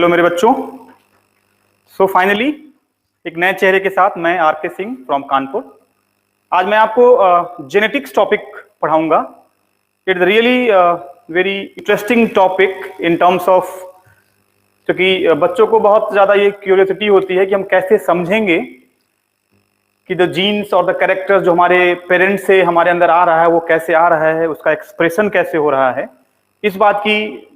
Hello मेरे बच्चों। So finally एक नए चेहरे के साथ मैं आर.के. सिंह फ्रॉम कानपुर। आज मैं आपको जेनेटिक्स टॉपिक पढ़ाऊंगा। It's really very interesting topic in terms of, क्योंकि बच्चों को बहुत ज़्यादा ये क्यूरियोसिटी होती है कि हम कैसे समझेंगे कि द जीन्स और द कैरेक्टर जो हमारे पेरेंट्स से हमारे अंदर आ रहा है वो कैसे आ रहा है, उसका एक्सप्रेशन कैसे हो रहा है। इस बात की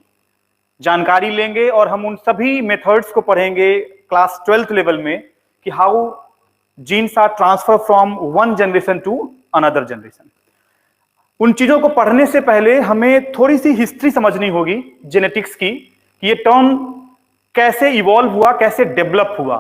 जानकारी लेंगे और हम उन सभी मेथड्स को पढ़ेंगे क्लास 12th लेवल में कि how genes are transfer from one generation to another generation. उन चीजों को पढ़ने से पहले हमें थोड़ी सी हिस्ट्री समझनी होगी जेनेटिक्स की, कि ये टर्म कैसे इवॉल्व हुआ, कैसे डेवलप हुआ।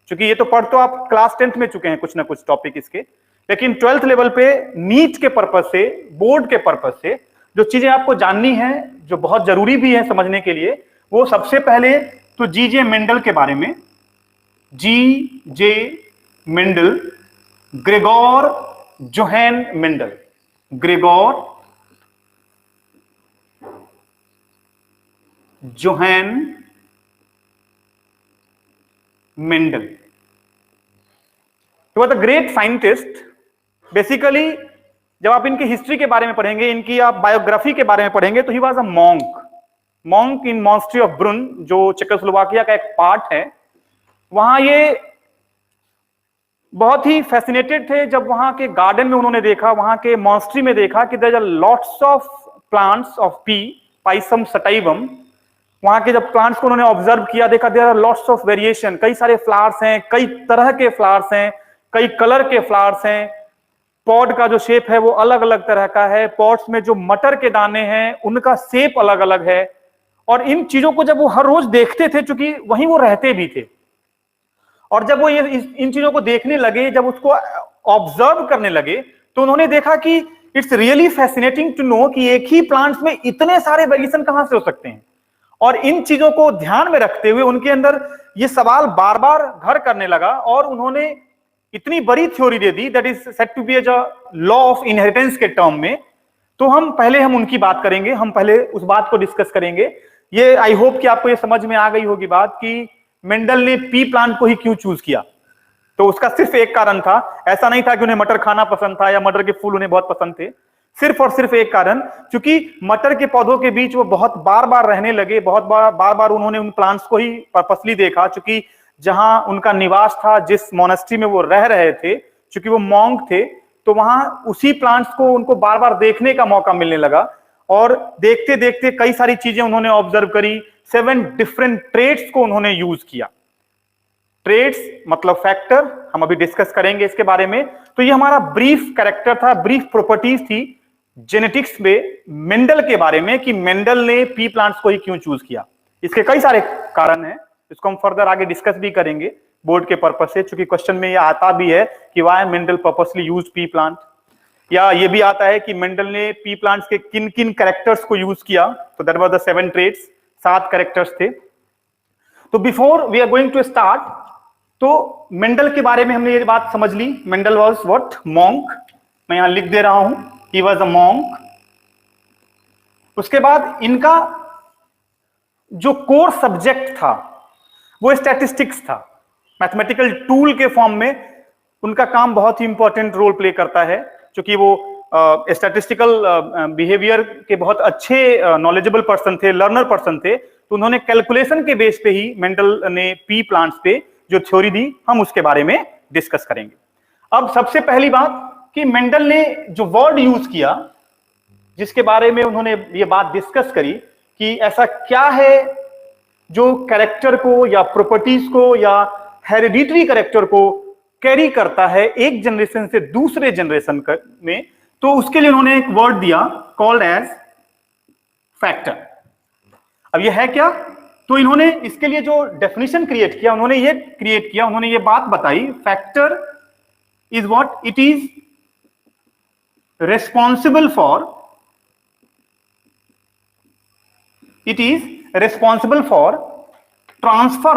क्योंकि ये तो पढ़ तो आप क्लास 10th में चुके हैं कुछ ना कुछ टॉपिक इसके, लेकिन 12th लेवल पे नीट के पर्पज से, बोर्ड के पर्पज से जो चीजें आपको जाननी है, जो बहुत जरूरी भी है समझने के लिए, वो सबसे पहले तो जी.जे. मेंडल के बारे में। GJ. Mendel, Gregor Johann Mendel, Gregor Johann Mendel. He was a great scientist. Basically जब आप इनकी हिस्ट्री के बारे में पढ़ेंगे, इनकी आप बायोग्राफी के बारे में पढ़ेंगे, तो he was a monk in monastery of Brunn, जो चेकोस्लोवाकिया का एक पार्ट है। वहां ये बहुत ही फैसिनेटेड थे जब वहां के गार्डन में उन्होंने देखा, वहां के मॉन्स्ट्री में देखा कि there are lots of plants of pea, pisum sativum. वहां के जब प्लांट्स को उन्होंने ऑब्जर्व किया, देखा there are lots of variation, कई सारे फ्लावर्स हैं, कई तरह के फ्लावर्स हैं, कई कलर के फ्लावर्स हैं। पॉड का जो शेप है वो अलग अलग तरह का है। पॉड्स में जो मटर के दाने हैं उनका शेप अलग अलग है। और इन चीजों को जब वो हर रोज देखते थे, क्योंकि वहीं वो रहते भी थे, और जब वो इन चीजों को देखने लगे, जब उसको ऑब्जर्व करने लगे, तो उन्होंने देखा कि it's really fascinating to know कि एक ही प्लांट्स में इतने सारे वेरिएशन कहां से हो सकते हैं। और इन चीजों को ध्यान में रखते हुए उनके अंदर ये सवाल बार बार घर करने लगा, और उन्होंने इतनी बड़ी थ्योरी दे दी, that is said to be as a law of inheritance के टर्म में। तो हम उनकी बात करेंगे, हम पहले उस बात को डिस्कस करेंगे। ये आई होप कि आपको ये समझ में आ गई होगी बात कि मेंडल ने पी प्लांट को ही क्यों चूज किया। तो उसका सिर्फ एक कारण था, ऐसा नहीं था कि उन्हें मटर खाना पसंद था या मटर के फूल उन्हें बहुत पसंद थे। सिर्फ और सिर्फ एक कारण, क्योंकि मटर के पौधों के बीच वो बहुत बार बार रहने लगे, बहुत बार उन्होंने उन प्लांट्स को ही पर्पसली देखा। क्योंकि जहां उनका निवास था, जिस मोनेस्ट्री में वो रह रहे थे, क्योंकि वो मॉन्क थे, तो वहां उसी प्लांट्स को उनको बार बार देखने का मौका मिलने लगा। और देखते देखते कई सारी चीजें उन्होंने ऑब्जर्व करी। 7 डिफरेंट ट्रेट्स को उन्होंने यूज किया। ट्रेट्स मतलब फैक्टर, हम अभी डिस्कस करेंगे इसके बारे में। तो ये हमारा ब्रीफ कैरेक्टर था, ब्रीफ प्रॉपर्टीज थी जेनेटिक्स में मेंडल के बारे में, कि मेंडल ने पी प्लांट्स को ही क्यों चूज किया। इसके कई सारे कारण हैं, इसको हम फर्दर आगे डिस्कस भी करेंगे बोर्ड के पर्पस से, क्योंकि क्वेश्चन में ये आता भी है कि why Mendel purposely use P plant. या ये भी आता है कि मेंडल ने पी प्लांट्स के किन किन कैरेक्टर्स को यूज किया। तो that was the 7 traits, 7 characters थे। तो before we are going to start, तो मेंडल के बारे में हमने ये बात समझ ली। Mendel was what? मॉन्क। मैं यहां लिख दे रहा हूं, ही वाज अ मॉन्क। उसके बाद इनका जो कोर सब्जेक्ट था वो स्टैटिस्टिक्स था। मैथमेटिकल टूल के फॉर्म में उनका काम बहुत ही इंपॉर्टेंट रोल प्ले करता है, क्योंकि वो स्टैटिस्टिकल बिहेवियर के बहुत अच्छे नॉलेजेबल पर्सन थे, लर्नर पर्सन थे। तो उन्होंने कैलकुलेशन के बेस पे ही मेंडल ने पी प्लांट्स पे जो थ्योरी दी, हम उसके बारे में डिस्कस करेंगे। अब सबसे पहली बात कि मेंडल ने जो वर्ड यूज किया, जिसके बारे में उन्होंने ये बात डिस्कस करी कि ऐसा क्या है जो कैरेक्टर को या प्रॉपर्टीज को या हेरिडिटरी कैरेक्टर को कैरी करता है एक जनरेशन से दूसरे जनरेशन में। तो उसके लिए उन्होंने एक वर्ड दिया कॉल्ड एज फैक्टर। अब ये है क्या? तो इन्होंने इसके लिए जो डेफिनेशन क्रिएट किया, उन्होंने ये बात बताई, factor is what? It is responsible for transfer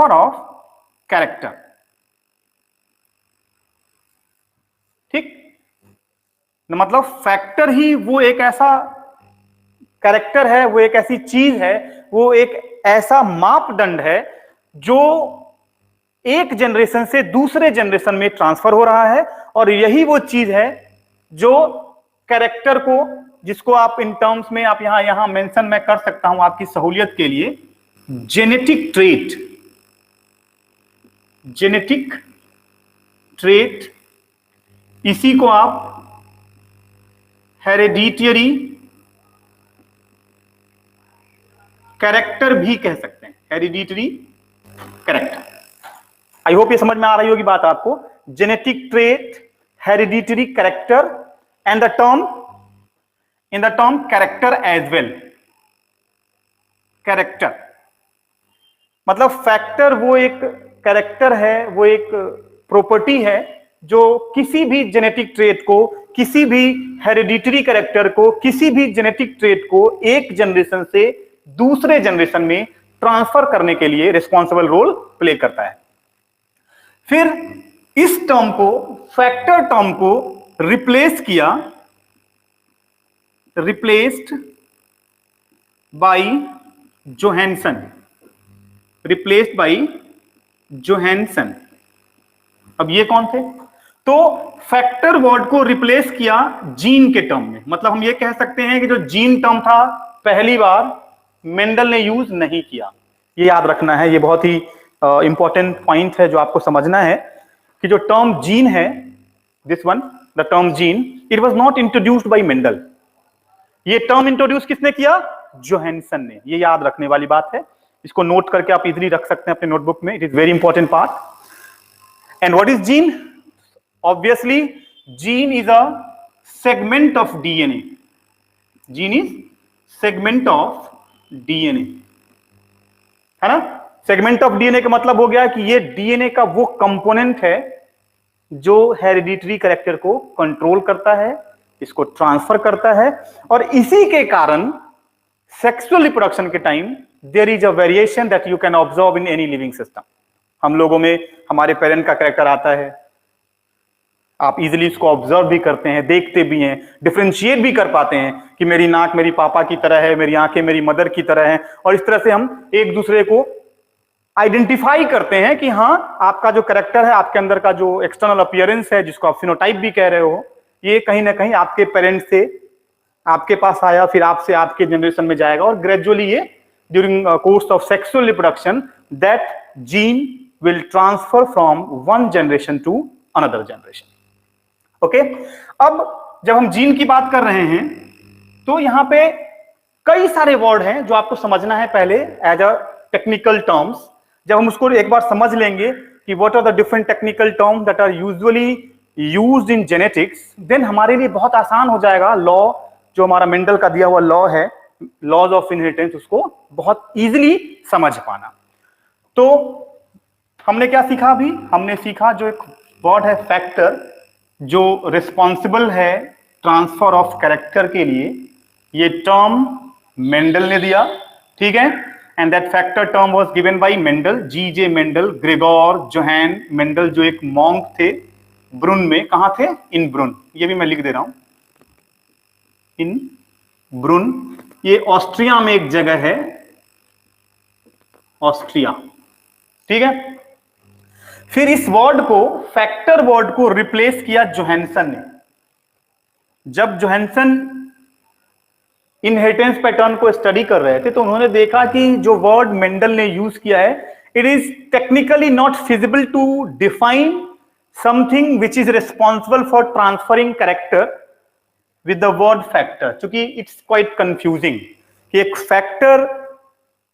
of character। ठीक, मतलब फैक्टर ही वो एक ऐसा कैरेक्टर है वो एक ऐसी चीज है, वो एक ऐसा मापदंड है जो एक जनरेशन से दूसरे जनरेशन में ट्रांसफर हो रहा है, और यही वो चीज है जो कैरेक्टर को, जिसको आप इन टर्म्स में आप यहां मेंशन मैं कर सकता हूं आपकी सहूलियत के लिए, जेनेटिक ट्रेट, जेनेटिक ट्रेट, इसी को आप हेरेडिटरी कैरेक्टर भी कह सकते हैं, हेरिडिटरी कैरेक्टर। आई होप ये समझ में आ रही होगी बात आपको। Genetic trait, hereditary character and the term, in the term character as well. Character मतलब फैक्टर वो एक कैरेक्टर है, वो एक प्रॉपर्टी है जो किसी भी जेनेटिक ट्रेट को, किसी भी हेरिडिटरी कैरेक्टर को, किसी भी जेनेटिक ट्रेट को एक जनरेशन से दूसरे जनरेशन में ट्रांसफर करने के लिए रिस्पॉन्सिबल रोल प्ले करता है। फिर इस टर्म को, फैक्टर टर्म को रिप्लेस किया, replaced by Johansson, replaced by Johansson. अब ये कौन थे? तो फैक्टर वर्ड को रिप्लेस किया जीन के टर्म में। मतलब हम ये कह सकते हैं कि जो जीन टर्म था पहली बार मेंडल ने यूज नहीं किया। ये याद रखना है, ये बहुत ही इंपॉर्टेंट पॉइंट है जो आपको समझना है कि जो टर्म जीन है, this one, the term gene, it was not introduced by Mendel. ये टर्म इंट्रोड्यूस किसने किया? जोहानसन ने। ये याद रखने वाली बात है, इसको नोट करके आप इजीली रख सकते हैं अपने नोटबुक में। It is very important part. And what is gene? Obviously gene is a segment of DNA. Gene is segment of DNA, है ना? सेगमेंट ऑफ डीएनए का मतलब हो गया कि ये डीएनए का वो कंपोनेंट है जो हेरिडिटरी कैरेक्टर को कंट्रोल करता है, इसको ट्रांसफर करता है, और इसी के कारण सेक्सुअल रिप्रोडक्शन के time there is a variation that you can observe in any living system. हम लोगों में हमारे पेरेंट का कैरेक्टर आता है, आप इजीली इसको ऑब्जर्व भी करते हैं, देखते भी हैं, डिफरेंशिएट भी कर पाते हैं कि मेरी नाक मेरी पापा की तरह है, मेरी आंखें मेरी मदर की तरह हैं, और इस तरह से हम एक दूसरे को आइडेंटिफाई करते हैं कि हाँ, आपका जो कैरेक्टर है, आपके अंदर का जो एक्सटर्नल अपीयरेंस है, जिसको आप फिनोटाइप भी कह रहे हो, ये कहीं ना कहीं आपके पेरेंट्स से आपके पास आया, फिर आपसे आपके जनरेशन में जाएगा, और ग्रेजुअली ये during course of sexual reproduction that gene will transfer from one generation to another generation. Okay, अब जब हम जीन की बात कर रहे हैं तो यहां पे कई सारे वर्ड हैं जो आपको समझना है पहले एज अ टेक्निकल टर्म्स। जब हम उसको एक बार समझ लेंगे कि what are the different technical terms that are usually used in genetics, then हमारे लिए बहुत आसान हो जाएगा लॉ, जो हमारा मेंडल का दिया हुआ लॉ है, लॉज ऑफ इनहेरिटेंस, उसको बहुत इजीली समझ पाना। तो हमने क्या सीखा? अभी हमने सीखा जो एक वर्ड है फैक्टर, जो रिस्पॉन्सिबल है ट्रांसफर ऑफ कैरेक्टर के लिए, ये टर्म मेंडल ने दिया, ठीक है। And that factor term was given by Mendel, GJ Mendel, Gregor Johann Mendel, जो एक मॉन्क थे ब्रुन में। कहां थे? इन ब्रुन। ये भी मैं लिख दे रहा हूं, इन ब्रुन। ये ऑस्ट्रिया में एक जगह है, ऑस्ट्रिया, ठीक है। फिर इस वर्ड को, फैक्टर वर्ड को रिप्लेस किया जोहानसन ने। जब जोहानसन इनहेरिटेंस पैटर्न को स्टडी कर रहे थे तो उन्होंने देखा कि जो वर्ड मेंडल ने यूज किया है, it is technically not feasible to define something which is responsible for transferring character with the word factor, क्योंकि इट्स क्वाइट कंफ्यूजिंग कि एक फैक्टर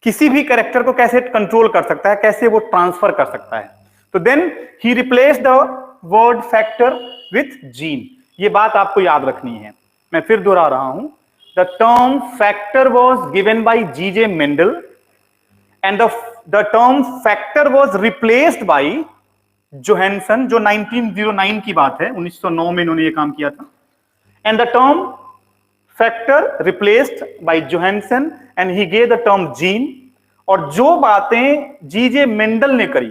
किसी भी कैरेक्टर को कैसे कंट्रोल कर सकता है, कैसे वो ट्रांसफर कर सकता है। तो then he replace the word factor with gene. ये बात आपको याद रखनी है, मैं फिर दोहरा रहा हूं। The term factor was given by GJ Mendel and the term factor was replaced by Johannsen, जो 1909 की बात है, 1909 में इन्होंने ये काम किया था। And the term factor replaced by Johansson and he gave the term gene. और जो बातें जीजे मेंडल ने करी,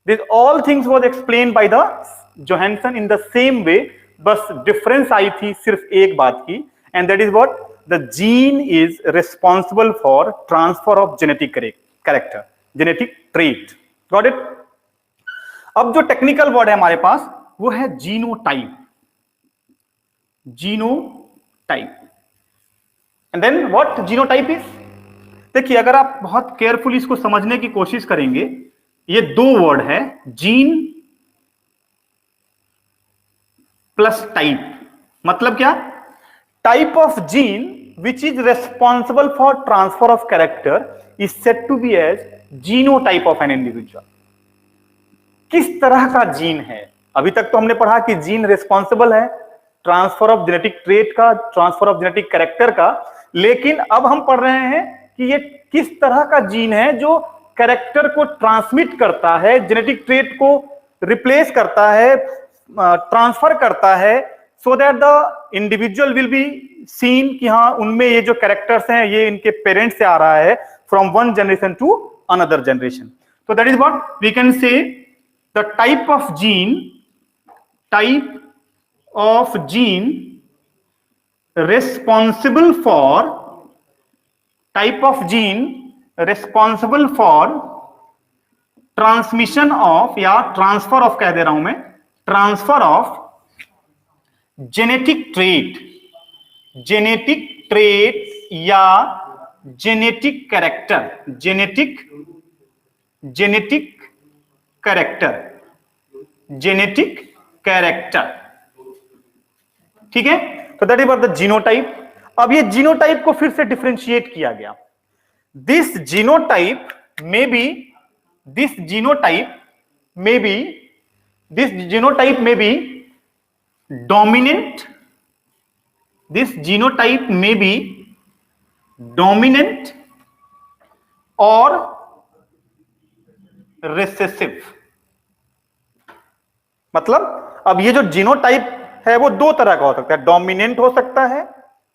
this all things was explained by the Johansson in the same way, बस डिफरेंस आई थी सिर्फ एक बात की, and that is what the gene is responsible for transfer of genetic character, genetic trait. Got it? अब जो technical word है हमारे पास वो है genotype. Genotype and then what genotype is? देखिए, अगर आप बहुत केयरफुली इसको समझने की कोशिश करेंगे, ये दो वर्ड है, जीन प्लस टाइप। मतलब क्या? Type of gene which is responsible for transfer of character is said to be as genotype of an individual. किस तरह का जीन है? अभी तक तो हमने पढ़ा कि जीन रिस्पॉन्सिबल है ट्रांसफर ऑफ जेनेटिक ट्रेट का, ट्रांसफर ऑफ जेनेटिक कैरेक्टर का, लेकिन अब हम पढ़ रहे हैं कि ये किस तरह का जीन है जो कैरेक्टर को ट्रांसमिट करता है, जेनेटिक ट्रेट को रिप्लेस करता है, ट्रांसफर करता है, so that the individual will be seen कि हाँ, उनमें ये जो कैरेक्टर्स हैं ये इनके पेरेंट्स से आ रहा है, from one generation to another generation. So that is what we can say, the type of gene responsible for transmission of या transfer of कह दे रहा हूं मैं, transfer of genetic trait या genetic character, ठीक है? तो that is what the genotype. अब ये जीनोटाइप को फिर से डिफरेंशिएट किया गया। दिस जीनोटाइप में बी डोमिनेंट, और रिसेसिव। मतलब अब ये जो जीनोटाइप है वो दो तरह का हो सकता है, डोमिनेंट हो सकता है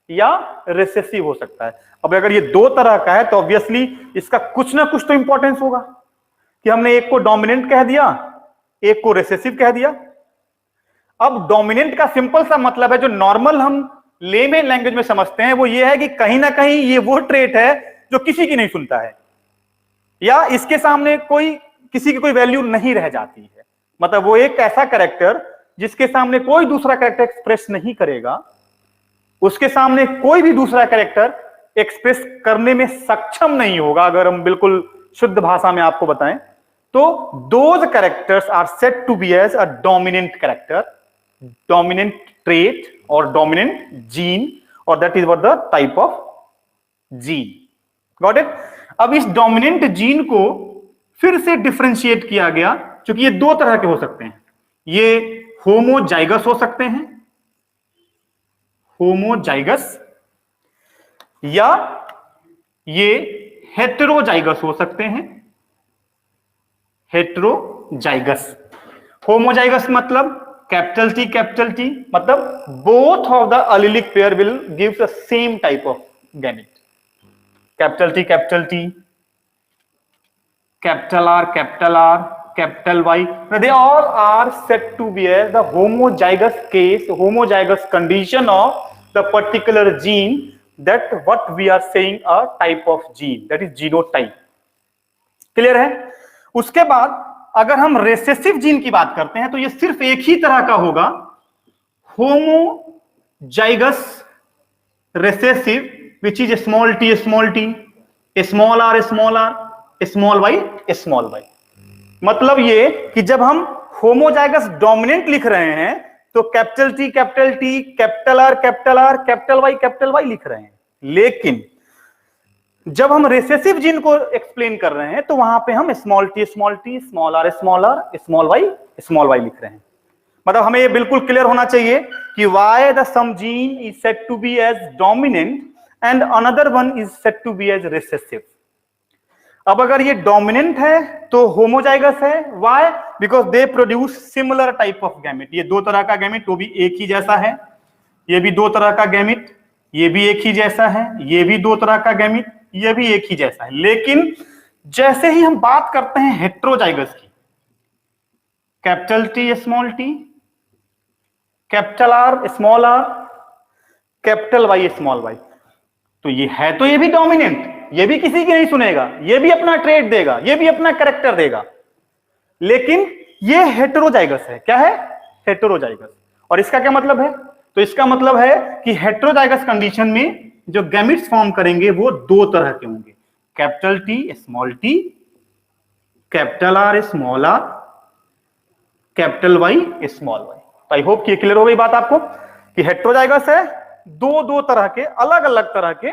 या रिसेसिव हो सकता है। अब अगर ये दो तरह का है तो ऑब्वियसली इसका कुछ ना कुछ तो इंपॉर्टेंस होगा कि हमने एक को डोमिनेंट कह दिया, एक को रिसेसिव कह दिया। अब डोमिनेंट का सिंपल सा मतलब है, जो नॉर्मल हम लेमन लैंग्वेज में समझते हैं, वो ये है कि कहीं ना कहीं ये वो ट्रेट है जो किसी की नहीं सुनता है, या इसके सामने किसी की कोई वैल्यू नहीं रह जाती है। मतलब वो एक ऐसा कैरेक्टर जिसके सामने कोई दूसरा कैरेक्टर एक्सप्रेस नहीं करेगा, उसके सामने कोई भी दूसरा कैरेक्टर एक्सप्रेस करने में सक्षम नहीं होगा। अगर हम बिल्कुल शुद्ध भाषा में आपको बताएं तो those characters are said to be as a dominant character, dominant trait और डोमिनेंट जीन, और that is what the type of gene. Got it? अब इस डोमिनेंट जीन को फिर से डिफरेंशिएट किया गया, क्योंकि ये दो तरह के हो सकते हैं। ये होमोजाइगस हो सकते हैं, होमोजाइगस, या ये हेटेरोजाइगस हो सकते हैं, हेटेरोजाइगस। होमोजाइगस मतलब कैपिटल टी, मतलब both of the allylic pair will give the same type of gamete. Capital T, capital are, capital Y, they all are said to be as the homozygous case, homozygous condition of the particular gene, that what we are saying a type of gene, that is genotype। Clear है? उसके बाद अगर हम recessive gene की बात करते हैं तो ये सिर्फ एक ही तरह का होगा, homozygous recessive, which is small T, small R, small Y. मतलब ये कि जब हम होमोजाइगस डोमिनेंट लिख रहे हैं तो capital T, capital R, capital Y लिख रहे हैं, लेकिन जब हम रिसेसिव जीन को एक्सप्लेन कर रहे हैं तो वहां पे हम small T, small R, small Y लिख रहे हैं। मतलब हमें ये बिल्कुल क्लियर होना चाहिए कि why the same gene is said to be as dominant and another one is said to be as recessive. अब अगर ये डोमिनेंट है तो होमोजाइगस है, why? Because they produce similar type of gamete. ये दो तरह का गैमेट, वो भी एक ही जैसा है, ये भी दो तरह का गैमेट, ये भी एक ही जैसा है, ये भी दो तरह का गैमेट, ये भी एक ही जैसा है। लेकिन जैसे ही हम बात करते हैं हेटेरोजाइगस की, capital T, capital R, capital Y, तो ये है तो ये भी डोमिनेंट, ये भी किसी की नहीं सुनेगा, ये भी अपना ट्रेट देगा, ये भी अपना कैरेक्टर देगा, लेकिन ये हेटेरोजाइगस है। क्या है? हेटेरोजाइगस। और इसका क्या मतलब है? तो इसका मतलब है कि हेटेरोजाइगस कंडीशन में जो गैमेट्स फॉर्म करेंगे वो दो तरह के होंगे, capital T small T, capital R small R, capital Y small Y. तो आई होप कि क्लियर हो गई बात आपको कि हेटेरोजाइगस है, दो दो तरह के अलग अलग तरह के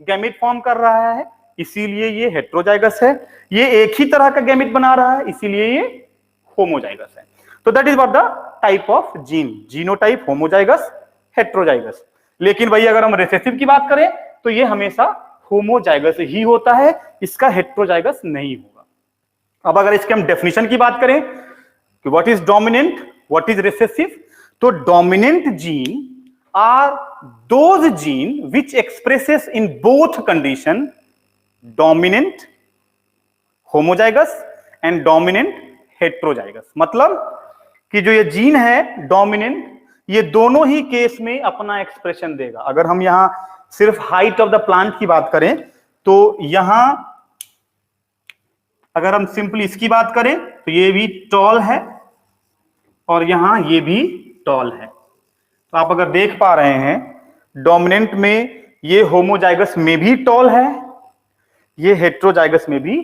गैमेट फॉर्म कर रहा है, इसीलिए ये हेटेरोजाइगस है। ये एक ही तरह का गैमेट बना रहा है, इसीलिए ये होमोजाइगस है। तो that is what the type of gene, genotype, homozygous, heterozygous. लेकिन भाई अगर हम रिसेसिव की बात करें तो ये हमेशा होमोजाइगस ही होता है, इसका हेटेरोजाइगस नहीं होगा। अब अगर इसके हम डेफिनेशन की बात करें कि what is dominant, what is recessive, तो dominant gene are those gene which expresses in both condition, dominant homozygous and dominant heterozygous. मतलब कि जो ये जीन है डोमिनेंट, ये दोनों ही केस में अपना एक्सप्रेशन देगा। अगर हम यहां सिर्फ हाइट ऑफ द प्लांट की बात करें तो यहां अगर हम सिंपली इसकी बात करें तो ये भी टॉल है और यहां ये भी टॉल है। तो आप अगर देख पा रहे हैं डोमिनेंट में ये होमोजाइगस में भी टॉल है, ये हेटेरोजाइगस में भी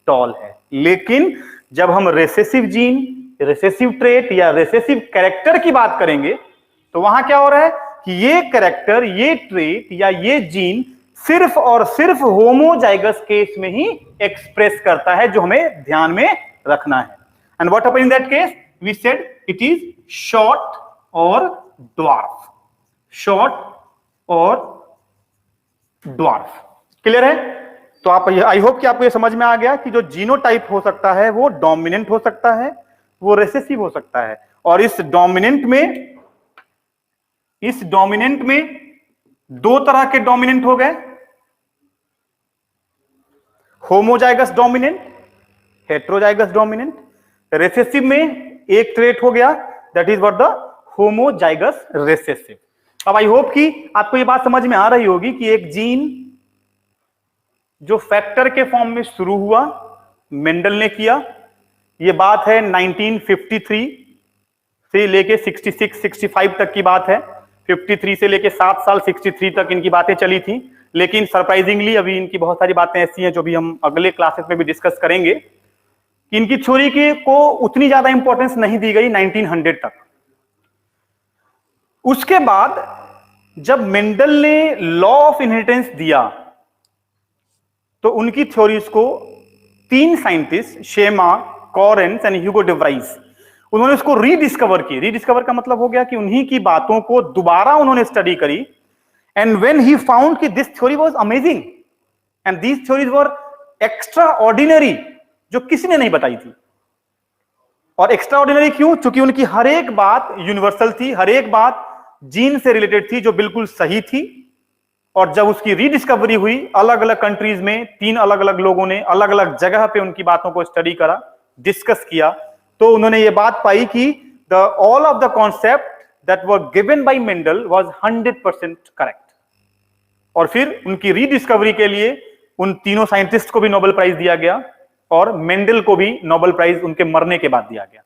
टॉल है। लेकिन जब हम रिसेसिव जीन, रिसेसिव ट्रेट या रिसेसिव कैरेक्टर की बात करेंगे तो वहां क्या हो रहा है कि ये कैरेक्टर, ये ट्रेट या ये जीन सिर्फ और सिर्फ होमोजाइगस केस में ही एक्सप्रेस करता है, जो हमें ध्यान में रखना है। And what happens in that case, we said it is short और ड्वार्फ, शॉर्ट और ड्वार्फ। क्लियर है? तो आप आई होप कि आपको ये समझ में आ गया कि जो जीनोटाइप हो सकता है वो डोमिनेंट हो सकता है, वो रिसेसिव हो सकता है। और इस डोमिनेंट में दो तरह के डोमिनेंट हो गए, homozygous dominant, heterozygous dominant. Recessive में एक ट्रेट हो गया, that is what the homozygous recessive. अब आई होप कि आपको ये बात समझ में आ रही होगी कि एक जीन जो फैक्टर के फॉर्म में शुरू हुआ, मेंडल ने किया, ये बात है 1953 से लेके 66 65 तक की बात है। 53 से लेके 7 साल 63 तक इनकी बातें चली थी। लेकिन सरप्राइजिंगली अभी इनकी बहुत सारी बातें ऐसी हैं जो भी हम अगले क्लासेस में भी डिस्कस करेंगे कि इनकी थ्योरी को उतनी ज्यादा इंपॉर्टेंस नहीं दी गई 1900 तक। उसके बाद जब मेंडल ने लॉ ऑफ इनहेरिटेंस दिया तो उनकी थ्योरीज को 3 साइंटिस्ट, शेमा, Correns and Hugo de Vries, उन्होंने उसको रीडिस्कवर की। रीडिस्कवर का मतलब हो गया कि उन्हीं की बातों को दोबारा उन्होंने स्टडी करी। एंड व्हेन ही फाउंड कि this theory was amazing and these theories were extraordinary, जो किसी ने नहीं बताई थी। और एक्स्ट्रा ऑर्डिनरी क्यों? क्योंकि उनकी हर एक बात यूनिवर्सल थी, हर एक बात जीन से रिलेटेड थी, जो बिल्कुल सही थी। और जब उसकी रीडिस्कवरी हुई अलग अलग कंट्रीज में, 3 अलग अलग लोगों ने अलग अलग जगह पे उनकी बातों को स्टडी करा, डिस्कस किया, तो उन्होंने ये बात पाई कि the all of the concept that were given by Mendel was 100% correct. और फिर उनकी रीडिस्कवरी के लिए उन तीनों साइंटिस्ट को भी नोबेल प्राइज दिया गया और मेंडल को भी नोबेल प्राइज उनके मरने के बाद दिया गया।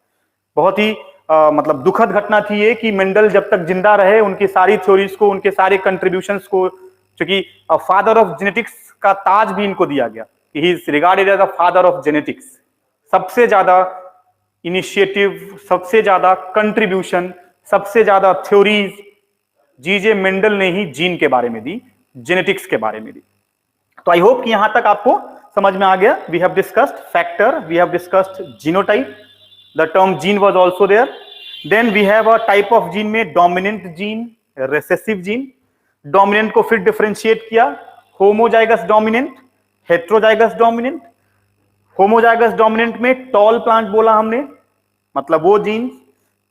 बहुत ही मतलब दुखद घटना थी ये कि मेंडल जब तक जिंदा रहे उनकी सारी थ्योरीज को, उनके सारे कंट्रीब्यूशंस को, क्योंकि फादर ऑफ जेनेटिक्स का ताज भी इनको दिया गया कि he is regarded as the father of genetics. सबसे ज्यादा इनिशिएटिव, सबसे ज्यादा कंट्रीब्यूशन, सबसे ज्यादा थ्योरीज जीजे मेंडल ने ही जीन के बारे में दी, जेनेटिक्स के बारे में दी। तो आई होप कि यहां तक आपको समझ में आ गया। We have discussed factor, we have discussed genotype, the term gene was also there. Then we have a type of gene में dominant gene, recessive gene. Dominant को फिर डिफरेंशिएट किया, homozygous dominant, heterozygous dominant. Homozygous dominant में tall plant बोला हमने, मतलब वो gene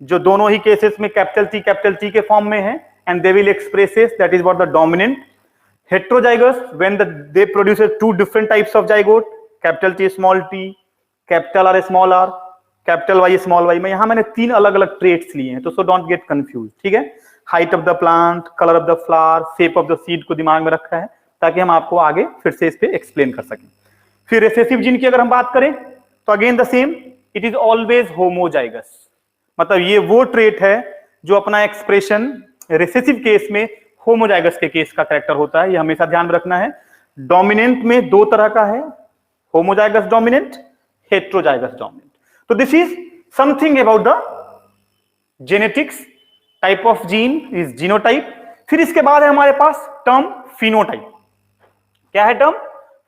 जो दोनों ही केसेस में कैपिटल टी के फॉर्म में है, and they will expresses, that is what the dominant. Heterozygous when they produces 2 different types of zygote, capital T small T, capital R small R, capital Y small Y. में यहां मैंने 3 अलग अलग traits लिए हैं, तो सो डोंट गेट कंफ्यूज, ठीक है। Height of the plant, colour of the flower, shape of the seed को दिमाग में रखा है, ताकि हम आपको आगे फिर से इस पे एक्सप्लेन कर सकें। फिर रिसेसिव जीन की अगर हम बात करें तो again the same, it is always homozygous, मतलब ये वो ट्रेट है जो अपना एक्सप्रेशन रिसेसिव केस में होमोजाइगस के केस का कैरेक्टर होता है, ये हमेशा ध्यान में रखना है। डोमिनेंट में दो तरह का है, होमोजाइगस डोमिनेंट, हेट्रोजाइगस डोमिनेंट। तो this is something about the genetics, type of gene is genotype. फिर इसके बाद है हमारे पास टर्म फिनोटाइप। क्या है term?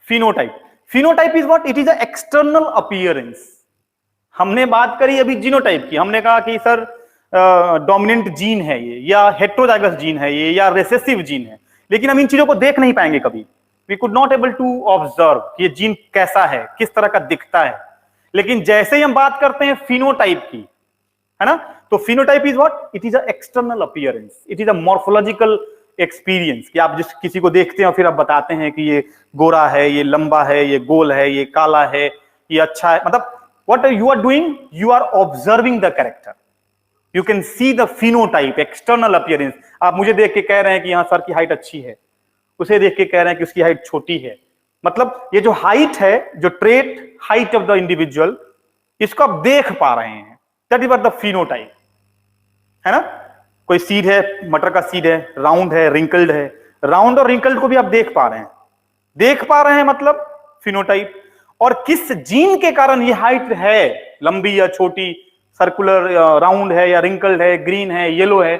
Phenotype. Phenotype is what? It is a external appearance. हमने बात करी अभी जीनोटाइप की, हमने कहा कि सर डोमिनेंट जीन है ये, या हेट्रोजाइगस जीन है ये, या रिसेसिव जीन है, लेकिन हम इन चीजों को देख नहीं पाएंगे कभी। We could not able to observe कि ये जीन कैसा है, किस तरह का दिखता है। लेकिन जैसे ही हम बात करते हैं फिनोटाइप की, है ना, तो phenotype is what? It is a external appearance, it is a morphological experience, कि आप जिस किसी को देखते हैं और फिर आप बताते हैं कि ये गोरा है, ये लंबा है, ये गोल है, ये काला है, ये अच्छा है। मतलब what you are doing, you are observing the character, you can see the phenotype, external appearance। आप मुझे देख के कह रहे हैं कि हाँ सर की हाइट अच्छी है, उसे देख के कह रहे हैं कि उसकी हाइट छोटी है। मतलब ये जो हाइट है, जो trait height of the individual, इसको आप देख पा रहे हैं, that is what the phenotype है ना। कोई सीड है, मटर का सीड है, राउंड है, रिंकल्ड है, राउंड और रिंकल्ड को भी आप देख पा रहे हैं, देख पा रहे हैं मतलब फिनोटाइप। और किस जीन के कारण ये हाइट है, लंबी या छोटी, सर्कुलर, राउंड है या रिंकल्ड है, ग्रीन है, येलो है,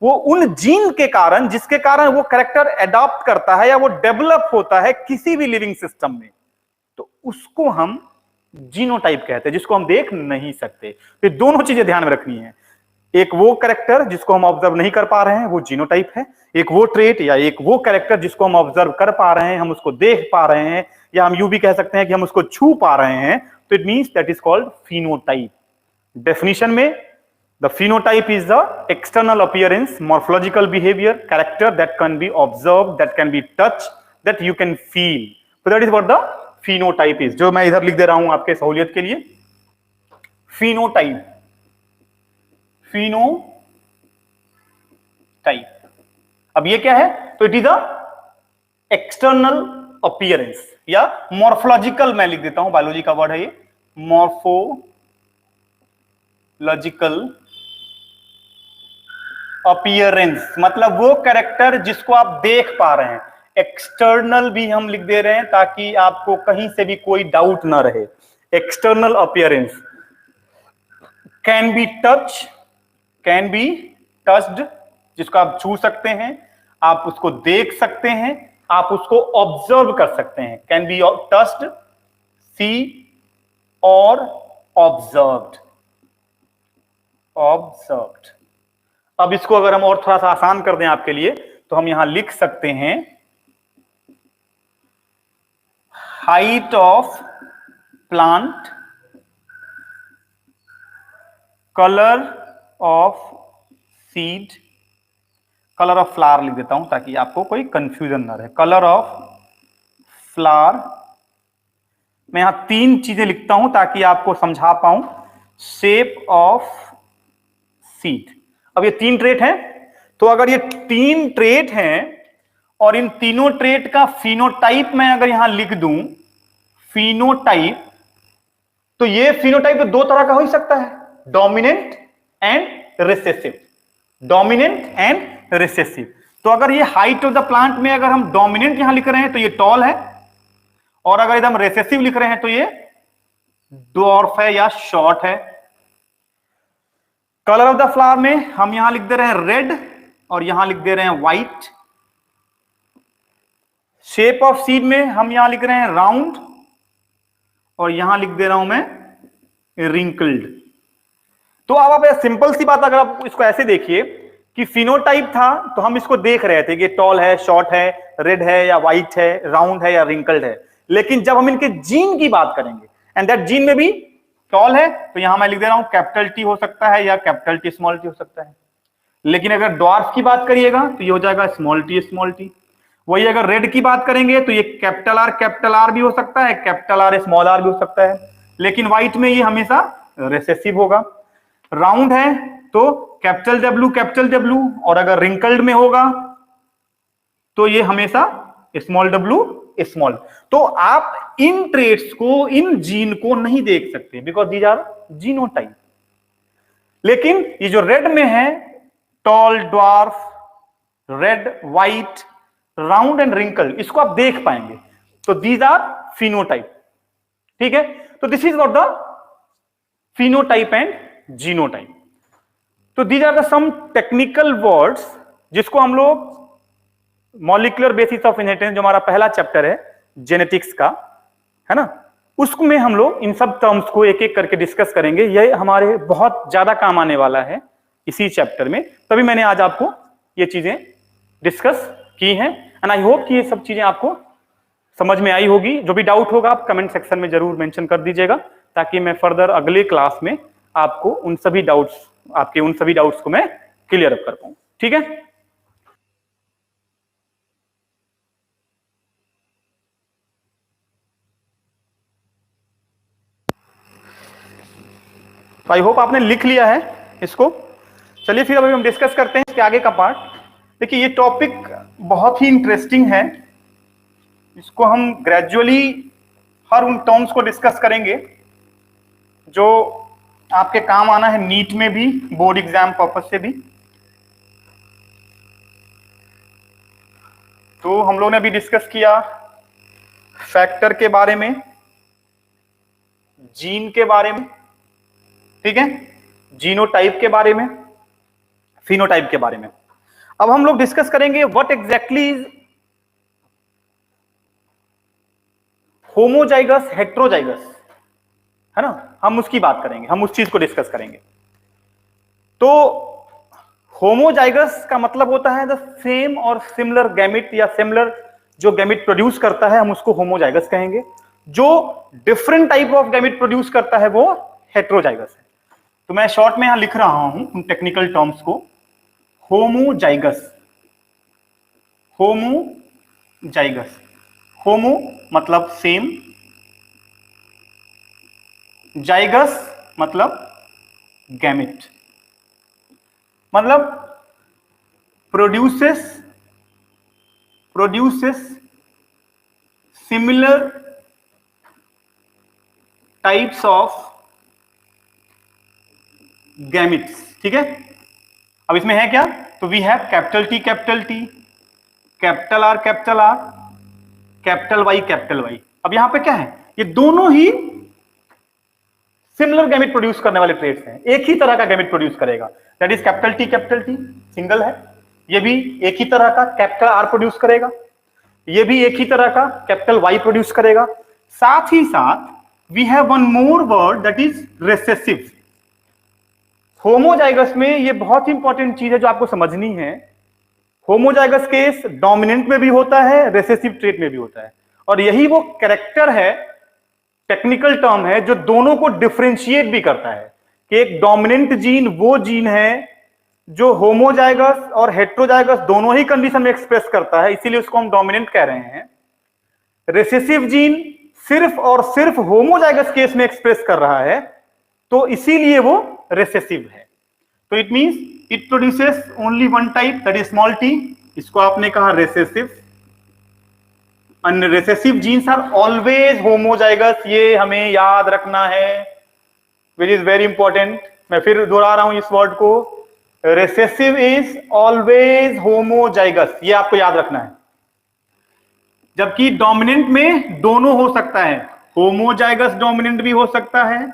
वो उन जीन के कारण जिसके कारण वो कैरेक्टर अडॉप्ट करता है या वो डेवलप होता है किसी भी लिविंग सिस्टम में, तो उसको हम जीनोटाइप कहते हैं, जिसको हम देख नहीं सकते। फिर दोनों चीजें ध्यान में रखनी है, एक वो कैरेक्टर जिसको हम ऑब्जर्व नहीं कर पा रहे हैं वो जीनोटाइप है, एक वो ट्रेट या एक वो कैरेक्टर जिसको हम ऑब्जर्व कर पा रहे हैं, हम उसको देख पा रहे हैं, या हम यूं भी कह सकते हैं कि हम उसको छू पा रहे हैं, तो it means that is called phenotype. Definition में the phenotype is the external appearance, morphological behaviour, character that can be observe, that can be touch, that you can feel. तो that is what the phenotype is, जो मैं इधर लिख दे रहा हूं आपके सहूलियत के लिए। Phenotype, phenotype. अब ये क्या है? तो it is a external appearance या मॉर्फोलॉजिकल, मैं लिख देता हूं, बायोलॉजी का वर्ड है ये, मॉर्फोलॉजिकल अपीयरेंस, मतलब वो कैरेक्टर जिसको आप देख पा रहे हैं। एक्सटर्नल भी हम लिख दे रहे हैं ताकि आपको कहीं से भी कोई डाउट ना रहे। External appearance can be touch, can be touched, जिसको आप छू सकते हैं, आप उसको देख सकते हैं, आप उसको ऑब्जर्व कर सकते हैं। कैन बी टच्ड, सी और ऑब्जर्व्ड, ऑब्जर्व्ड। अब इसको अगर हम और थोड़ा सा आसान कर दें आपके लिए, तो हम यहां लिख सकते हैं height of plant, colour of seed, colour of flower लिख देता हूं ताकि आपको कोई कंफ्यूजन ना रहे। कलर ऑफ फ्लावर, मैं यहां तीन चीजें लिखता हूं ताकि आपको समझा पाऊं। Shape of seed. अब ये तीन ट्रेट हैं, तो अगर ये तीन ट्रेट हैं और इन तीनों ट्रेट का फिनोटाइप मैं अगर यहां लिख दूं, फिनोटाइप, तो ये फिनोटाइप दो तरह का हो सकता है, dominant and recessive, dominant and recessive. तो अगर ये हाइट ऑफ द प्लांट में अगर हम डोमिनेंट यहां लिख रहे हैं तो ये टॉल है, और अगर एकदम रिसेसिव लिख रहे हैं तो ये ड्वार्फ है या शॉर्ट है। कलर ऑफ द फ्लावर में हम यहां लिख दे रहे हैं रेड और यहां लिख दे रहे हैं व्हाइट। शेप ऑफ सीड में हम यहां लिख रहे हैं राउंड और यहां लिख दे रहा हूं मैं रिंकल्ड। तो अब आप सिंपल सी बात, अगर आप इसको ऐसे देखिए कि फिनोटाइप था तो हम इसको देख रहे थे कि टॉल है, शॉर्ट है, रेड है या व्हाइट है, राउंड है या रिंकल्ड है। लेकिन जब हम इनके जीन की बात करेंगे, एंड दैट जीन में भी टॉल है, तो यहां मैं लिख दे रहा हूं कैपिटल टी हो सकता है या कैपिटल टी स्मॉल टी हो सकता है। लेकिन अगर ड्वार्फ की बात करिएगा तो ये हो जाएगा स्मॉल टी स्मॉल टी। वही अगर रेड की बात करेंगे तो ये कैपिटल आर भी हो सकता है, कैपिटल आर स्मॉल आर भी हो सकता है। लेकिन व्हाइट में ये हमेशा रिसेसिव होगा। राउंड है तो कैपिटल डब्ल्यू, और अगर रिंकल्ड में होगा तो ये हमेशा स्मॉल डब्ल्यू स्मॉल। तो आप इन ट्रेट्स को, इन जीन को नहीं देख सकते बिकॉज दीज आर जीनोटाइप। लेकिन ये जो रेड में है, tall, dwarf, red, white, round and wrinkle, इसको आप देख पाएंगे। तो दीज आर फिनोटाइप। ठीक है, तो this is what the phenotype and genotype. तो these are the some technical words जिसको हम लोग मॉलिक्यूलर बेसिस ऑफ इनहेरिटेंस, जो हमारा पहला चैप्टर है जेनेटिक्स का, है ना, उसमें हम लोग इन सब टर्म्स को एक एक करके डिस्कस करेंगे। ये हमारे बहुत ज्यादा काम आने वाला है इसी चैप्टर में, तभी मैंने आज आपको ये चीजें डिस्कस की हैं। एंड आई होप कि ये सब चीजें आपको समझ में आई होगी। जो भी डाउट होगा आप कमेंट सेक्शन में जरूर मेंशन कर दीजिएगा, ताकि मैं फर्दर अगले क्लास में आपको उन सभी डाउट्स को मैं क्लियर अप कर पाऊं। ठीक है, तो आई होप आपने लिख लिया है इसको। चलिए फिर अभी हम डिस्कस करते हैं इसके आगे का पार्ट। देखिए ये टॉपिक बहुत ही इंटरेस्टिंग है, इसको हम ग्रेजुअली हर उन टर्म्स को डिस्कस करेंगे जो आपके काम आना है नीट में भी, बोर्ड एग्जाम पर्पस से भी। तो हम लोगों ने अभी डिस्कस किया फैक्टर के बारे में, जीन के बारे में, ठीक है, जीनोटाइप के बारे में, फिनोटाइप के बारे में। अब हम लोग डिस्कस करेंगे what exactly is homozygous heterozygous, है ना, हम उसकी बात करेंगे, हम उस चीज को डिस्कस करेंगे। तो होमोजाइगस का मतलब होता है द सेम और सिमिलर गैमिट, या सिमिलर जो गैमिट प्रोड्यूस करता है हम उसको होमोजाइगस कहेंगे। जो different type of gamete produce करता है वो हेट्रोजाइगस है। तो मैं शॉर्ट में यहां लिख रहा हूं उन टेक्निकल टर्म्स को। होमोजाइगस, होमोजाइगस, होमो मतलब सेम, जाइगस मतलब गैमिट, मतलब produces similar types of gametes. ठीक है, अब इसमें है क्या, तो we have capital T, capital R, capital Y. अब यहां पे क्या है, ये दोनों ही सिमिलर गैमिट प्रोड्यूस करने वाले ट्रेड्स हैं, एक ही तरह का गैमिट प्रोड्यूस करेगा। That is capital T single है, ये भी एक ही तरह का कैपिटल आर प्रोड्यूस करेगा, ये भी एक ही तरह का कैपिटल वाई प्रोड्यूस करेगा। साथ ही साथ we have one more word that is recessive. Homozygous में ये बहुत इंपॉर्टेंट चीज है जो आपको समझनी है। होमोजाइगस केस डोमिनेंट में भी होता है, रेसेसिव ट्रेट में भी होता है, और यही वो कैरेक्टर है, टेक्निकल टर्म है, जो दोनों को डिफरेंशिएट भी करता है कि एक डोमिनेंट जीन वो जीन है जो होमोजाइगस और हेट्रोजाइगस दोनों ही कंडीशन में एक्सप्रेस करता है, इसीलिए उसको हम डोमिनेंट कह रहे हैं। रेसेसिव जीन सिर्फ और सिर्फ होमोजाइगस केस में एक्सप्रेस कर रहा है, तो इसीलिए वो रेसेसिव है। तो it means it produces only one type, that is small T, इसको आपने कहा recessive. And recessive genes are always homozygous, ये हमें याद रखना है, विच इज वेरी इंपॉर्टेंट। मैं फिर दोहरा रहा हूं इस वर्ड को, रेसेसिव इज ऑलवेज होमोजाइगस, ये आपको याद रखना है। जबकि डोमिनेंट में दोनों हो सकता है, होमोजाइगस डोमिनेंट भी हो सकता है,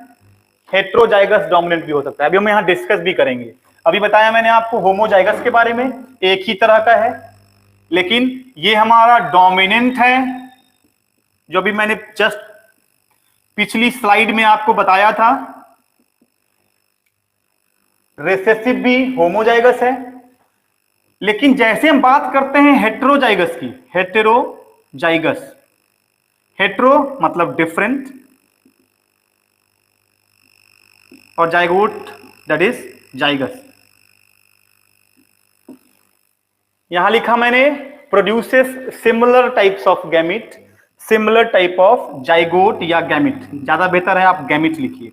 हेट्रोजाइगस डोमिनेंट भी हो सकता है। अभी हम यहां डिस्कस भी करेंगे। अभी बताया मैंने आपको होमोजाइगस के बारे में, एक ही तरह का है, लेकिन ये हमारा डोमिनेंट है, जो अभी मैंने जस्ट पिछली स्लाइड में आपको बताया था। रेसेसिव भी होमोजाइगस है, लेकिन जैसे हम बात करते हैं हेट्रोजाइगस की, हेटेरोजाइगस, हेट्रो मतलब डिफरेंट, और जाइगोट दैट इज जाइगस। यहां लिखा मैंने produces similar types of gamete, similar type of zygote या गैमिट, ज्यादा बेहतर है आप गैमिट लिखिए,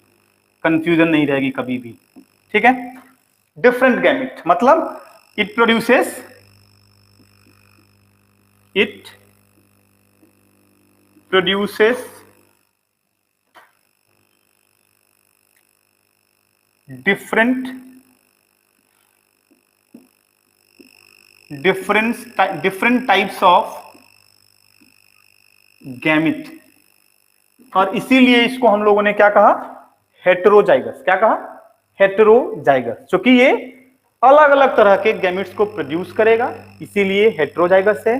कंफ्यूजन नहीं रहेगी कभी भी। ठीक है, डिफरेंट गैमिट मतलब it produces produces different types of gamete, और इसीलिए इसको हम लोगों ने क्या कहा, हेटेरोजाइगस। क्या कहा, हेटेरोजाइगस, क्योंकि ये अलग अलग तरह के गैमिट्स को प्रोड्यूस करेगा, इसीलिए हेटेरोजाइगस है।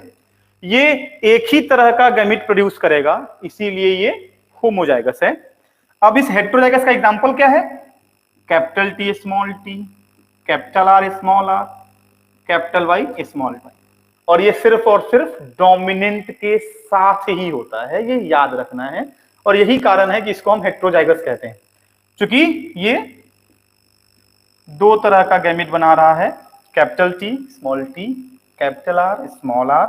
ये एक ही तरह का गैमिट प्रोड्यूस करेगा, इसीलिए ये होमोजाइगस है। अब इस हेटेरोजाइगस का एग्जांपल क्या है, capital T small T, capital R small R, capital Y small Y. और ये सिर्फ और सिर्फ डोमिनेंट के साथ ही होता है, ये याद रखना है। और यही कारण है कि इसको हम हेटेरोजाइगस कहते हैं, क्योंकि ये दो तरह का गैमिट बना रहा है, capital T small T, capital R small R,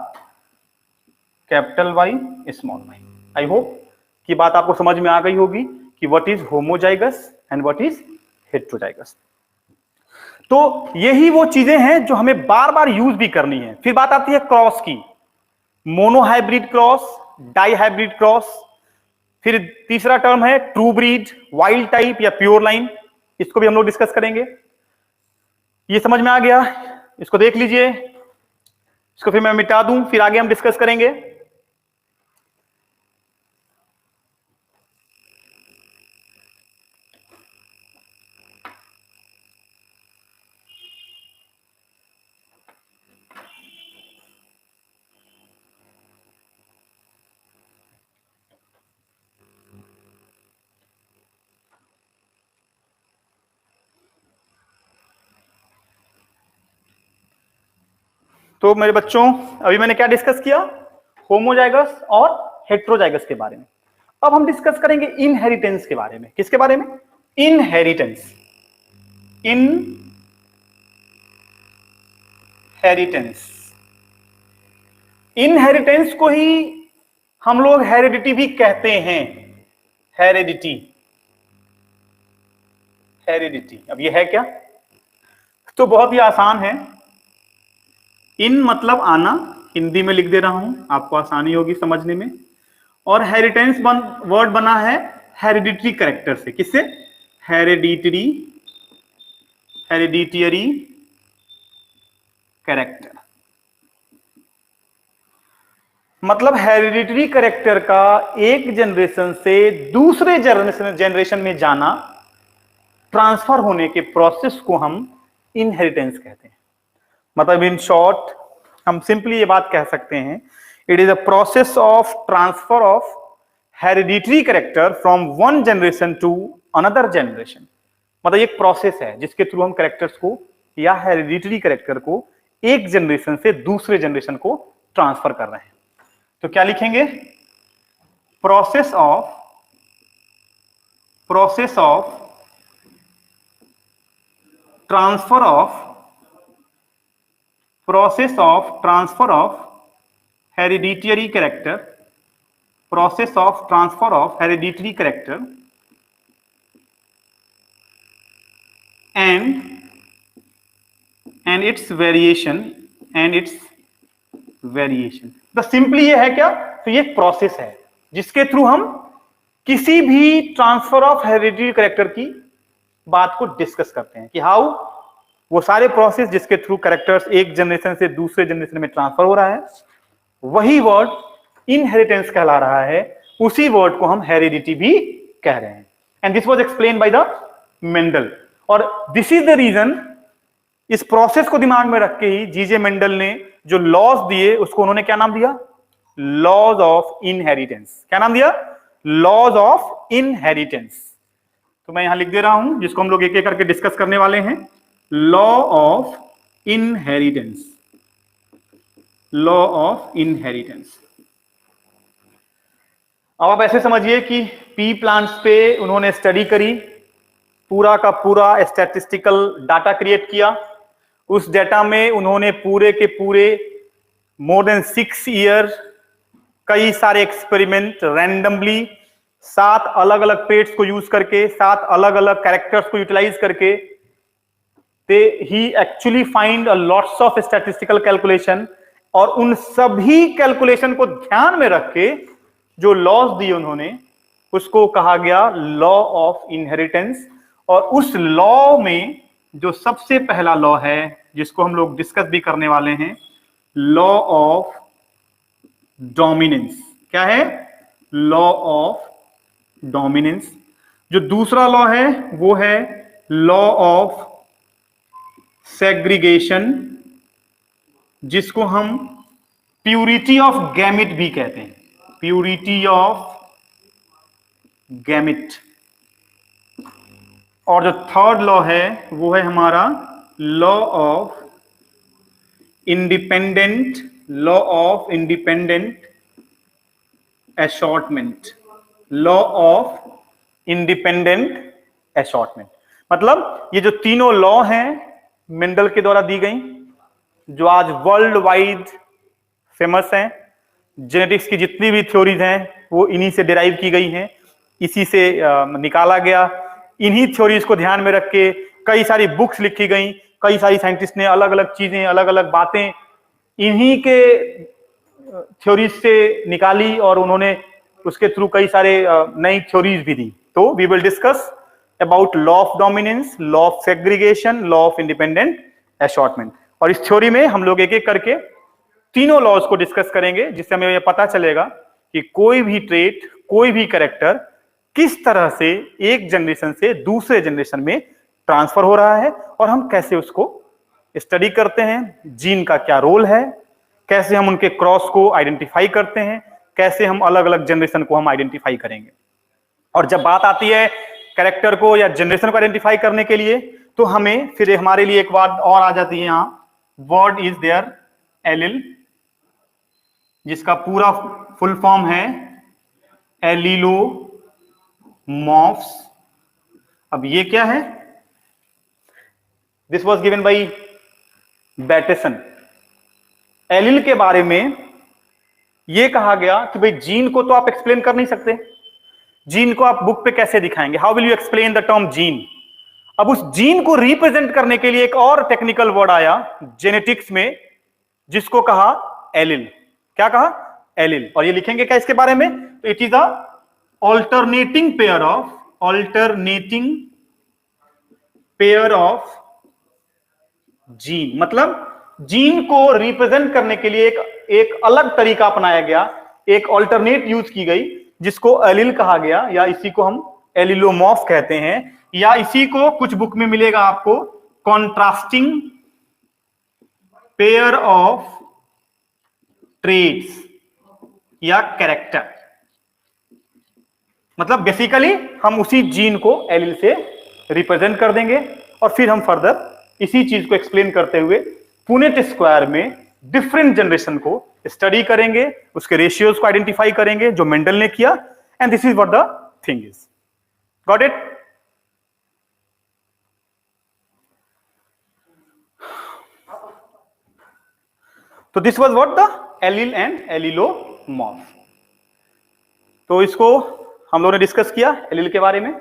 capital Y small Y. I hope कि बात आपको समझ में आ गई होगी कि what is homozygous and what is heterozygous. तो यही वो चीजें हैं जो हमें बार बार यूज भी करनी है। फिर बात आती है क्रॉस की, मोनोहाइब्रिड क्रॉस, डाइहाइब्रिड क्रॉस। फिर तीसरा टर्म है ट्रू ब्रीड, वाइल्ड टाइप या प्योर लाइन, इसको भी हम लोग डिस्कस करेंगे। ये समझ में आ गया, इसको देख लीजिए, इसको फिर मैं मिटा दूं, फिर आगे हम डिस्कस करेंगे। तो मेरे बच्चों, अभी मैंने क्या डिस्कस किया, होमोजाइगस और हेटेरोजाइगस के बारे में। अब हम डिस्कस करेंगे इनहेरिटेंस के बारे में। किसके बारे में, इनहेरिटेंस। इनहेरिटेंस को ही हम लोग हेरिडिटी भी कहते हैं, हेरिडिटी। अब ये है क्या, तो बहुत ही आसान है। इन मतलब आना, हिंदी में लिख दे रहा हूं, आपको आसानी होगी समझने में। और हेरिटेंस वर्ड बना है हेरिडिटरी कैरेक्टर से। किससे, हेरिडिटरी कैरेक्टर। मतलब हेरिडिटरी कैरेक्टर का एक जनरेशन से दूसरे जनरेशन में जाना, ट्रांसफर होने के प्रोसेस को हम इनहेरिटेंस कहते हैं। मतलब इन शॉर्ट हम सिंपली ये बात कह सकते हैं, it is a process of transfer of hereditary character from one generation to another generation. मतलब एक प्रोसेस है जिसके थ्रू हम कैरेक्टर्स को या हेरिडिटरी कैरेक्टर को एक जनरेशन से दूसरे जनरेशन को ट्रांसफर कर रहे हैं। तो क्या लिखेंगे, process of transfer of hereditary character, process of transfer of hereditary character and it's variation तो सिंपली ये है क्या, तो ये एक प्रोसेस है जिसके थ्रू हम किसी भी ट्रांसफर ऑफ हेरिडिटरी कैरेक्टर की बात को डिस्कस करते हैं कि हाउ वो सारे प्रोसेस जिसके थ्रू कैरेक्टर्स एक जनरेशन से दूसरे जनरेशन में ट्रांसफर हो रहा है, वही वर्ड इनहेरिटेंस कहला रहा है। उसी वर्ड को हम हेरिडिटी भी कह रहे हैं। And this was explain by the Mendel. और दिस इज द रीजन, इस प्रोसेस को दिमाग में रख के ही जीजे मेंडल ने जो लॉज दिए उसको उन्होंने क्या नाम दिया, लॉज ऑफ इनहेरिटेंस। क्या नाम दिया, लॉज ऑफ इनहेरिटेंस। तो मैं यहां लिख दे रहा हूं, जिसको हम लोग एक एक करके डिस्कस करने वाले हैं। Law of inheritance, law of inheritance. अब आप ऐसे समझिए कि पी प्लांट्स पे उन्होंने स्टडी करी, पूरा का पूरा स्टैटिस्टिकल डाटा क्रिएट किया। उस डाटा में उन्होंने पूरे के पूरे मोर देन 6 ईयर कई सारे एक्सपेरिमेंट रैंडमली 7 अलग अलग पेट्स को यूज करके, 7 अलग अलग कैरेक्टर्स को यूटिलाइज करके, he actually find a lots of statistical calculation। और उन सभी कैलकुलेशन को ध्यान में रख के जो लॉज दिए उन्होंने उसको कहा गया लॉ ऑफ इनहेरिटेंस। और उस लॉ में जो सबसे पहला लॉ है जिसको हम लोग डिस्कस भी करने वाले हैं, लॉ ऑफ डोमिनेंस। क्या है? Law of dominance. जो दूसरा लॉ है वो है लॉ ऑफ सेग्रीगेशन, जिसको हम प्यूरिटी ऑफ गैमिट भी कहते हैं, प्यूरिटी ऑफ गैमिट। और जो थर्ड लॉ है वो है हमारा law of independent, law of independent assortment, law of independent assortment. मतलब ये जो तीनों लॉ हैं मेंडल के द्वारा दी गई, जो आज वर्ल्ड वाइड फेमस हैं। जेनेटिक्स की जितनी भी थ्योरीज हैं वो इन्हीं से डिराइव की गई हैं, इसी से निकाला गया। इन्हीं थ्योरीज को ध्यान में रख के कई सारी बुक्स लिखी गई, कई सारी साइंटिस्ट ने अलग अलग चीजें, अलग अलग बातें इन्हीं के थ्योरीज से निकाली और उन्होंने उसके थ्रू कई सारे नई थ्योरीज भी दी। तो we will discuss about law of dominance, law of segregation, law of independent assortment. और इस थ्योरी में हम लोग एक एक करके तीनों लॉज को डिस्कस करेंगे, जिससे हमें यह पता चलेगा कि कोई भी ट्रेट, कोई भी कैरेक्टर किस तरह से एक जनरेशन से दूसरे जनरेशन में ट्रांसफर हो रहा है और हम कैसे उसको स्टडी करते हैं, जीन का क्या रोल है, कैसे हम उनके क्रॉस को आइडेंटिफाई करते हैं, कैसे हम अलग अलग जनरेशन को हम आइडेंटिफाई करेंगे। और जब बात आती है कैरेक्टर को या जनरेशन को आइडेंटिफाई करने के लिए, तो हमें फिर हमारे लिए एक वर्ड और आ जाती है यहां, वर्ड इज देयर एलिल, जिसका पूरा फुल फॉर्म है एलिलोमॉर्फ्स। अब ये क्या है? This was given by Bateson. Allele के बारे में यह कहा गया कि भाई जीन को तो आप एक्सप्लेन कर नहीं सकते, जीन को आप बुक पे कैसे दिखाएंगे, how will you explain the term gene. अब उस जीन को रिप्रेजेंट करने के लिए एक और टेक्निकल वर्ड आया जेनेटिक्स में, जिसको कहा एलिल। क्या कहा? एलिल। और ये लिखेंगे क्या इसके बारे में? तो it is a alternating pair of gene. मतलब जीन को रिप्रेजेंट करने के लिए एक अलग तरीका अपनाया गया, एक ऑल्टरनेट यूज की गई, जिसको एलिल कहा गया, या इसी को हम एलिलोमॉर्फ कहते हैं, या इसी को कुछ बुक में मिलेगा आपको कॉन्ट्रास्टिंग पेयर ऑफ ट्रेट्स या कैरेक्टर। मतलब बेसिकली हम उसी जीन को एलिल से रिप्रेजेंट कर देंगे और फिर हम फर्दर इसी चीज को एक्सप्लेन करते हुए पुनेट स्क्वायर में डिफरेंट जनरेशन को स्टडी करेंगे, उसके रेशियोज को आइडेंटिफाई करेंगे जो मेंडल ने किया, and this is what the thing is. Got it? तो this was what the allele and allelomorph. तो इसको हम लोगों ने डिस्कस किया एलिल के बारे में।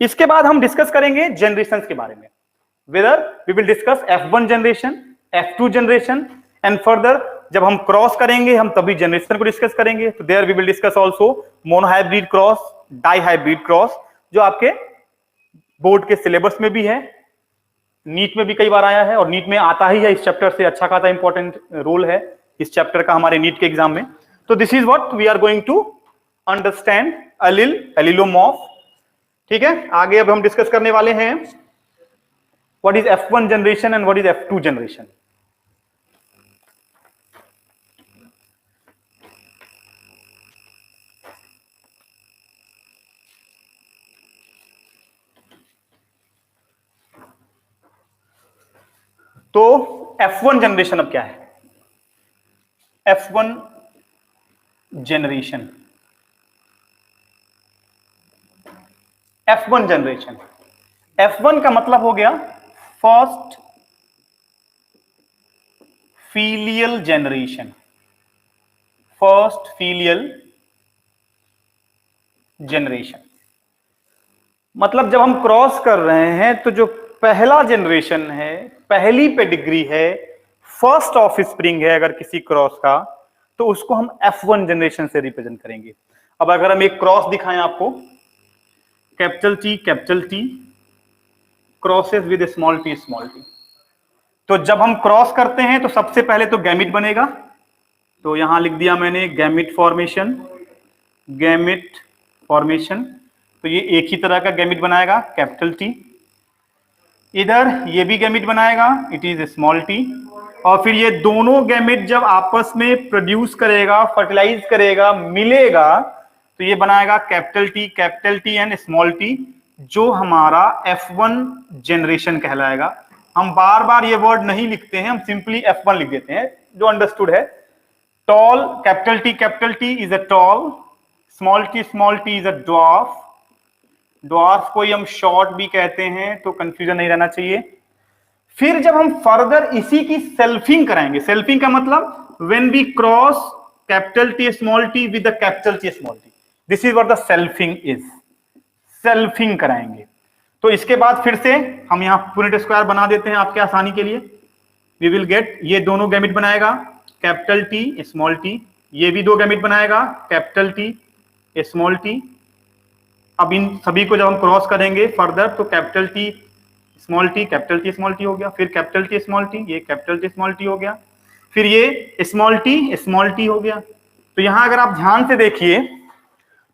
इसके बाद हम डिस्कस करेंगे जनरेशंस के बारे में, whether we will discuss F1 generation, F2 generation, and further जब हम क्रॉस करेंगे हम तभी जनरेशन को डिस्कस करेंगे। तो there we will discuss also monohybrid cross, dihybrid cross, जो आपके बोर्ड के सिलेबस में भी है, नीट में भी कई बार आया है और नीट में आता ही है। इस चैप्टर से अच्छा खासा इंपॉर्टेंट रोल है इस चैप्टर का हमारे नीट के एग्जाम में। तो this is what we are going to understand allele, allelomorph. ठीक है, आगे अब हम डिस्कस करने वाले हैं what is F1 generation and what is F2 generation. तो F1 जनरेशन अब क्या है? F1 generation, F1 generation, F1 का मतलब हो गया first filial generation, first filial generation. मतलब जब हम क्रॉस कर रहे हैं तो जो पहला जनरेशन है, पहली पेडिग्री है, फर्स्ट ऑफ स्प्रिंग है अगर किसी क्रॉस का, तो उसको हम F1 जनरेशन से रिप्रेजेंट करेंगे। अब अगर हम एक क्रॉस दिखाएं आपको, capital T crosses with small T, तो जब हम क्रॉस करते हैं तो सबसे पहले तो गैमिट बनेगा, तो यहां लिख दिया मैंने गैमिट फॉर्मेशन, तो ये एक ही तरह का गैमिट बनाएगा कैपिटल टी। इधर ये भी गैमिट बनाएगा, इट इज स्मॉल टी, और फिर ये दोनों गैमिट जब आपस में प्रोड्यूस करेगा, फर्टिलाइज करेगा, मिलेगा, तो ये बनाएगा capital T and small T, जो हमारा F1 जनरेशन कहलाएगा। हम बार बार ये वर्ड नहीं लिखते हैं, हम सिंपली F1 लिख देते हैं, जो अंडरस्टूड है। Toll capital T is a tall, small T is a dwarf, dwarf को हम शॉर्ट भी कहते हैं, तो कंफ्यूजन नहीं रहना चाहिए। फिर जब हम फर्दर इसी की सेल्फिंग कराएंगे, सेल्फिंग का मतलब when we cross capital T small T with the capital T small T, this is what the selfing is, selfing कराएंगे। तो इसके बाद फिर से हम यहां पुनेट स्क्वायर बना देते हैं आपके आसानी के लिए। वी विल गेट, ये दोनों गैमिट बनाएगा कैपिटल टी स्मॉल टी, ये भी दो गैमिट बनाएगा कैपिटल टी स्मॉल टी। अब इन सभी को जब हम क्रॉस करेंगे फर्दर, तो कैपिटल टी स्मॉल टी हो गया, फिर कैपिटल टी स्मॉल टी, ये कैपिटल टी स्मॉल टी हो गया, फिर ये स्मॉल टी हो गया। तो यहां अगर आप ध्यान से देखिए,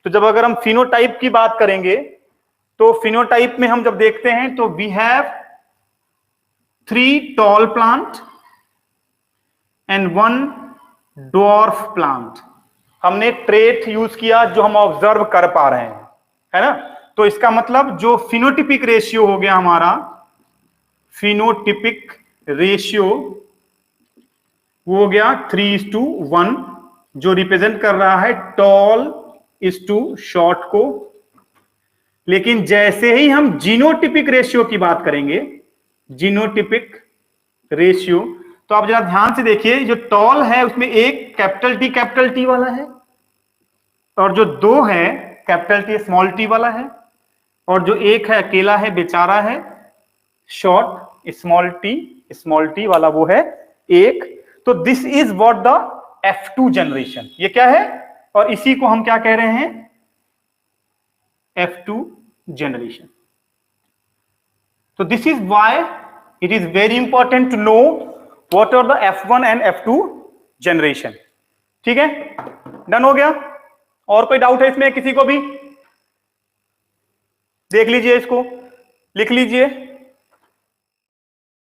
तो जब अगर हम फिनोटाइप की बात करेंगे, तो फिनोटाइप में हम जब देखते हैं तो we have 3 tall plant and 1 dwarf plant. हमने ट्रेट यूज किया जो हम ऑब्जर्व कर पा रहे हैं, है ना। तो इसका मतलब जो फिनोटिपिक रेशियो हो गया हमारा, फिनोटिपिक रेशियो वो हो गया 3:1, जो रिप्रेजेंट कर रहा है टॉल इज टू शॉर्ट को। लेकिन जैसे ही हम जीनोटिपिक रेशियो की बात करेंगे, जीनोटिपिक रेशियो, तो आप जरा ध्यान से देखिए, जो टॉल है उसमें एक कैपिटल टी वाला है, और जो दो है कैपिटल टी स्मॉल टी वाला है, और जो एक है अकेला है, बेचारा है, शॉर्ट स्मॉल टी वाला, वो है एक। तो this is what the F2 generation, ये क्या है, और इसी को हम क्या कह रहे हैं, F2 generation. So this is why it is very important to know what are the F1 and F2 generation. ठीक है, डन हो गया। और कोई डाउट है इसमें किसी को भी? देख लीजिए, इसको लिख लीजिए।